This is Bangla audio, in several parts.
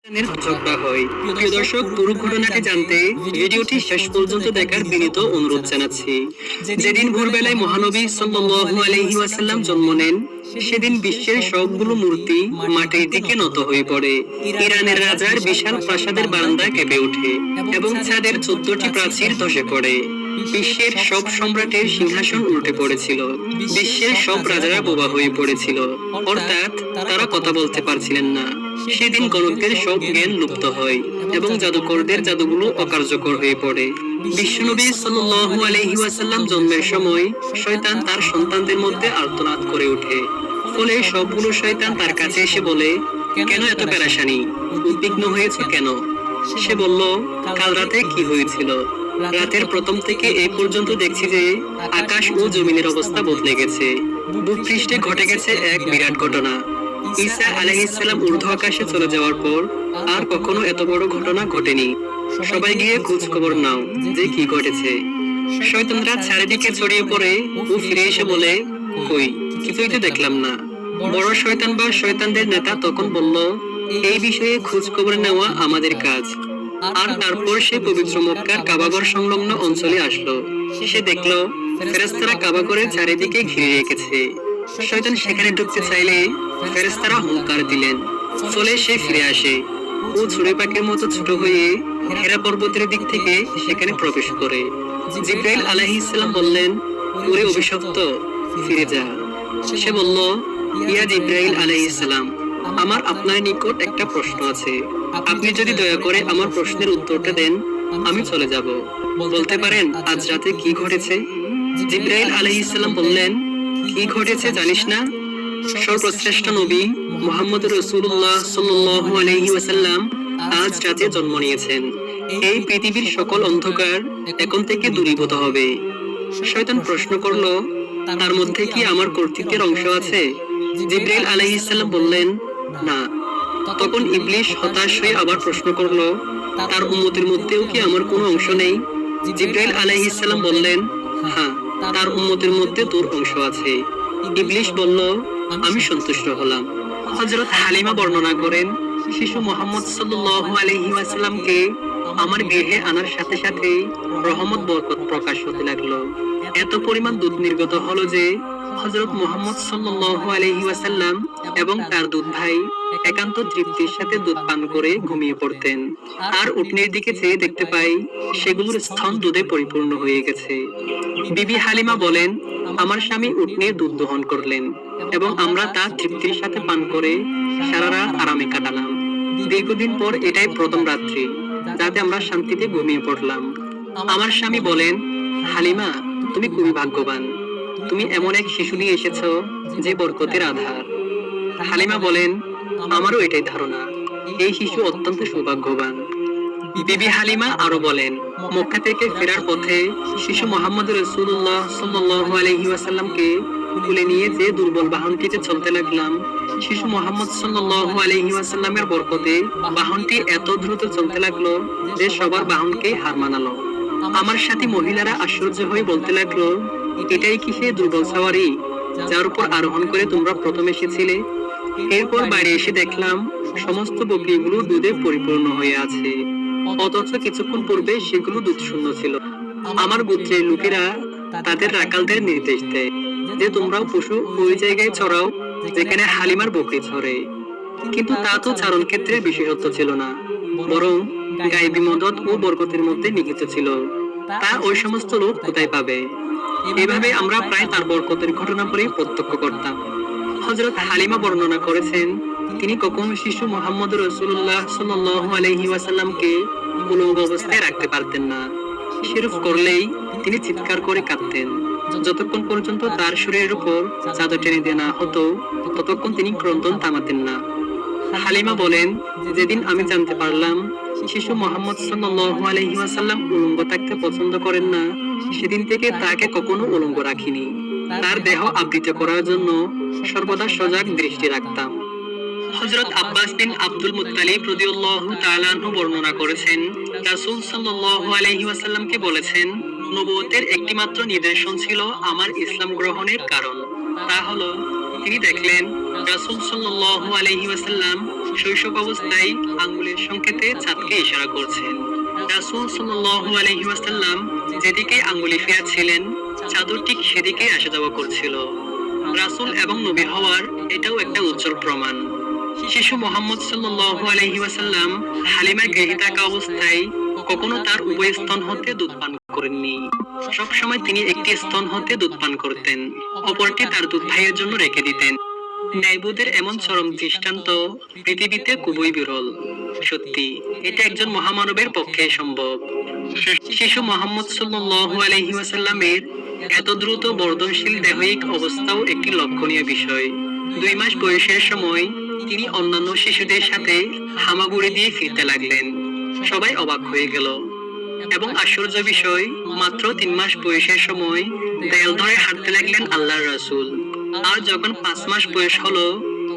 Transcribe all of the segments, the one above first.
ঝগড়া হয়। প্রিয় দর্শক, পুরো ঘটনাটি জানতে ভিডিওটি শেষ পর্যন্ত দেখার বিনীত অনুরোধ জানাচ্ছি। যেদিন ভোরবেলায় মহানবী সাল্লাল্লাহু আলাইহি ওয়াসাল্লাম জন্ম নেন, সেদিন বিশ্বের সবগুলো মূর্তি মাটির দিকে নত হয়ে পড়ে। ইরানের রাজার বিশাল প্রাসাদের বারান্দা কেঁপে ওঠে এবং ছাদের 14টি প্রাচীর ধসে পড়ে। বিশ্বের সব সম্রাটের সিংহাসন উল্টে পড়েছিল। বিশ্বের সব রাজারা বোবা হয়ে পড়েছিল, অর্থাৎ তারা কথা বলতে পারছিলেন না। সেদিন গণকদের সব জ্ঞান লুপ্ত হয় এবং জাদুকরদের জাদুগুলো অকার্যকর হয়ে পড়ে। বিশ্বনবী সাল্লাল্লাহু আলাইহি ওয়াসাল্লাম জন্মের সময় শয়তান তার সন্তানদের মধ্যে আর্তনাদ করে ওঠে। ফলে সবগুলো শয়তান তার কাছে এসে বলে, কেন এত পেরেশানি, উদ্বিগ্ন হয়েছে কেন? সে বলল, কাল রাতে কি হয়েছিল? রাতের প্রথম থেকে এই পর্যন্ত দেখছি যে আকাশ ও জমিনের অবস্থা বদলে গেছে। ভূপৃষ্ঠে ঘটে গেছে এক বিরাট ঘটনা। ঈসা আলাইহিস সালাম ঊর্ধ্ব আকাশে চলে যাওয়ার পর আর কখনো এত বড় ঘটনা ঘটেনি। সবাই গিয়ে খোঁজ খবর নাও যে কি ঘটেছে। শয়তানরা চারিদিকে ছড়িয়ে পড়ে ও ফিরে এসে বলে, কই, কিছুই তো দেখলাম না। বড় শয়তান বা শয়তানদের নেতা তখন বলল, এই বিষয়ে খোঁজ খবর নেওয়া আমাদের কাজ। আর তারপর সে পবিত্র মক্কার কাবাঘর সংলগ্ন অঞ্চলে আসলো। সে দেখলো ফেরেশতারা কাবাঘরের চারিদিকে ঘিরে রেখেছে। শয়তান সেখানে ঢুকতে চাইলে ফেরেশতারা হুঙ্কার দিলেন। ফলে সে ফিরে আসে ও ছুরি পাখির মতো ছোট হয়ে হেরা পর্বতের দিক থেকে সেখানে প্রবেশ করে। জিবরাইল আলাইহিস সালাম বললেন, ওরে অভিশপ্ত, ফিরে যা। সে বলল, ইয়া জিবরাইল আলাইহিস সালাম, আমার আপনার নিকট একটা প্রশ্ন আছে। আপনি যদি দয়া করে আমার প্রশ্নের উত্তরটা দেন, আমি চলে যাব। বলতে পারেন আজ রাতে কি ঘটেছে? জিবরাইল আলাইহিস সালাম বললেন, কি ঘটেছে জানিস না? সর্বশ্রেষ্ঠ নবী মুহাম্মদ রাসূলুল্লাহ সাল্লাল্লাহু আলাইহি ওয়াসাল্লাম আজ রাতে জন্ম নিয়েছেন। এই পৃথিবীর সকল অন্ধকার এখন থেকে দূরীভূত হবে। শয়তান প্রশ্ন করলো, তার মধ্যে কি আমার কর্তৃত্বের অংশ আছে? জিবরাইল আলাইহিস সালাম বললেন, না। তখন ইবলিস হতাশ হয়ে আবার প্রশ্ন করলো, তার উম্মতের মধ্যেও কি আমার কোনো অংশ নেই? জিবরাইল আলাইহিস সালাম বললেন, হ্যাঁ, তার উম্মতের মধ্যে তোর অংশ আছে। ইবলিস বলল, আমি সন্তুষ্ট হলাম। হযরত হালিমা বর্ণনা করেন, শিশু মুহাম্মদ সাল্লাল্লাহু আলাইহি ওয়াসাল্লামকে আমার গৃহে আনার সাথে সাথে রহমত বরকত প্রকাশ হতে লাগলো। এত পরিমাণ দুধ নির্গত হলো যে হযরত মুহাম্মদ সাল্লাল্লাহু আলাইহি ওয়াসাল্লাম এবং তার দুধ ভাই একান্ত তৃপ্তির সাথে দুধ পান করে ঘুমিয়ে পড়তেন। আর উটনির দিকে চেয়ে দেখতে পাই সেগুলোর স্তন দুধে পরিপূর্ণ হয়ে গেছে। বিবি হালিমা বলেন, আমার স্বামী উটনির দুধ দহন করলেন এবং আমরা তা তৃপ্তির সাথে পান করে সারা রাত আরামে কাটালাম। দীর্ঘদিন পর এটাই প্রথম রাত্রি যাতে আমরা শান্তিতে ঘুমিয়ে পড়লাম। আমার স্বামী বলেন, হালিমা, তুমি খুবই ভাগ্যবান। তুমি এমন এক শিশু নিয়ে এসেছো যে বরকতের আধার। হালিমা বলেন, আমারও এটাই ধারণা, এই শিশু অত্যন্ত সৌভাগ্যবান। বিবি হালিমা আরো বলেন, মক্কা থেকে ফেরার পথে শিশু মুহাম্মদ রাসূলুল্লাহ সাল্লাল্লাহু আলাইহি ওয়াসাল্লামকে কোলে নিয়ে যে দুর্বল বাহনটিতে চলতে লাগলাম, শিশু মুহাম্মদ সাল্লাল্লাহু আলাইহি ওয়াসাল্লামের বরকতে বাহনটি এত দ্রুত চলতে লাগলো যে সবার বাহনকে হার মানালো। আমার সাথী মহিলারা আশ্চর্য হয়ে বলতে লাগলো, এটাই কি সেই দুর্বল সওয়ারি যার উপর আরোহণ করে তোমরা প্রথম এসেছিলে? এরপর বাইরে এসে দেখলাম সমস্ত বকরিগুলো দুধে পরিপূর্ণ হয়ে আছে, অথচ কিছুক্ষণ পূর্বে সেগুলো দুধ শূন্য ছিল। আমার গোত্রের লোকেরা তাদের রাখালদের নির্দেশ দেয় যে তোমরাও পশু ওই জায়গায় চড়াও যেখানে হালিমার বকরি চড়ে। কিন্তু তা তো চারণ ক্ষেত্রের বিশেষত্ব ছিল না, বরং গায়েবী মদত ও বরকতের মধ্যে নিহিত ছিল। তা ওই সমস্ত লোক কোথায় পাবে? এভাবে আমরা প্রায় তার বরকতের ঘটনা পরে প্রত্যক্ষ করতাম। হযরত হালিমা বর্ণনা করেছেন, তিনি কখনো শিশু মুহাম্মদ রাসূলুল্লাহ সাল্লাল্লাহু আলাইহি ওয়াসাল্লামকে উলঙ্গ অবস্থায় রাখতে পারতেন না। শিরফ করলেই তিনি চিৎকার করে কাঁদতেন। যতক্ষণ পর্যন্ত তার শরীরের উপর চাদর টেনে দেওয়া না হতো ততক্ষণ তিনি ক্রন্দন থামাতেন না। হালিমা বলেন, যেদিন আমি জানতে পারলাম শিশু মুহাম্মদ সাল্লাল্লাহু আলাইহি ওয়াসাল্লাম উলঙ্গ থাকতে পছন্দ করেন না, সেদিন থেকে তাকে কখনো উলঙ্গ রাখিনি। তার দেহ আবৃত করার জন্য সর্বদা সজাগ দৃষ্টি রাখতাম। হযরত আব্বাস বিন আব্দুল মুত্তালিব রাদিয়াল্লাহু তাআলা আনহু বর্ণনা করেছেন, রাসূল সাল্লাল্লাহু আলাইহি ওয়াসাল্লামকে বলেছেন, নবুয়তের একটি মাত্র নিদর্শন ছিল আমার ইসলাম গ্রহণের কারণ। তা হলো তিনি দেখলেন রাসূল সাল্লাল্লাহু আলাইহি ওয়াসাল্লাম শৈশব অবস্থায় আঙ্গুলের আঙ্গুলের সংকেতে চাঁদকে ইশারা করছেন। রাসূল সাল্লাল্লাহু আলাইহি ওয়াসাল্লাম যেদিকে আঙ্গুলি ফিরাচ্ছিলেন, চাদর ঠিক সেদিকে আসা যাওয়া করছিল। রাসূল এবং নবী হওয়ার এটাও একটা উজ্জ্বল প্রমাণ। শিশু মুহাম্মদ সাল্লাল্লাহু আলাইহি ওয়াসাল্লাম হালিমার গৃহে থাকা অবস্থায় কখনো তার উভয় স্তন হতে দুধ পান করেননি। সবসময় তিনি একটি স্তন হতে দুধ পান করতেন, অপরটি তার দুধ ভাইয়ের জন্য রেখে দিতেন। ন্যায়বোধের এমন চরম দৃষ্টান্ত পৃথিবীতে খুবই বিরল। সত্যি এটা একজন মহামানবের পক্ষে সম্ভব। শিশু মুহাম্মদ সাল্লাল্লাহু আলাইহি ওয়াসাল্লামের এত দ্রুত বর্ধনশীল দেহয়িক অবস্থাও একটি লক্ষণীয় বিষয়। 2 মাস বয়সের সময় তিনি অন্যান্য শিশুদের সাথে হামাগুড়ি দিয়ে ফিরতে লাগলেন। সবাই অবাক হয়ে গেল। এবং আশ্চর্য বিষয়, মাত্র 3 মাস বয়সের সময় দেয়াল ধরে হাঁটতে লাগলেন আল্লাহর রাসূল। আর যখন 5 মাস বয়স হলো,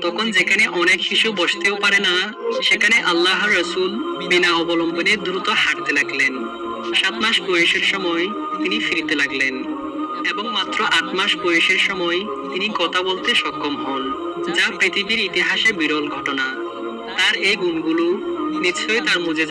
তখন যেখানে অনেক শিশু বসতেও পারে না, সেখানে আল্লাহর রাসূল বিনা অবলম্বনে দ্রুত হাঁটতে লাগলেন। 7 মাস বয়সের সময় তিনি ফিরতে লাগলেন এবং মাত্র 8 মাস বয়সের সময় তিনি কথা বলতে সক্ষম হন, যা পৃথিবীর ইতিহাসে বিরল ঘটনা। তার এই গুণগুলো নিশ্চয়ই তার মুজিজা।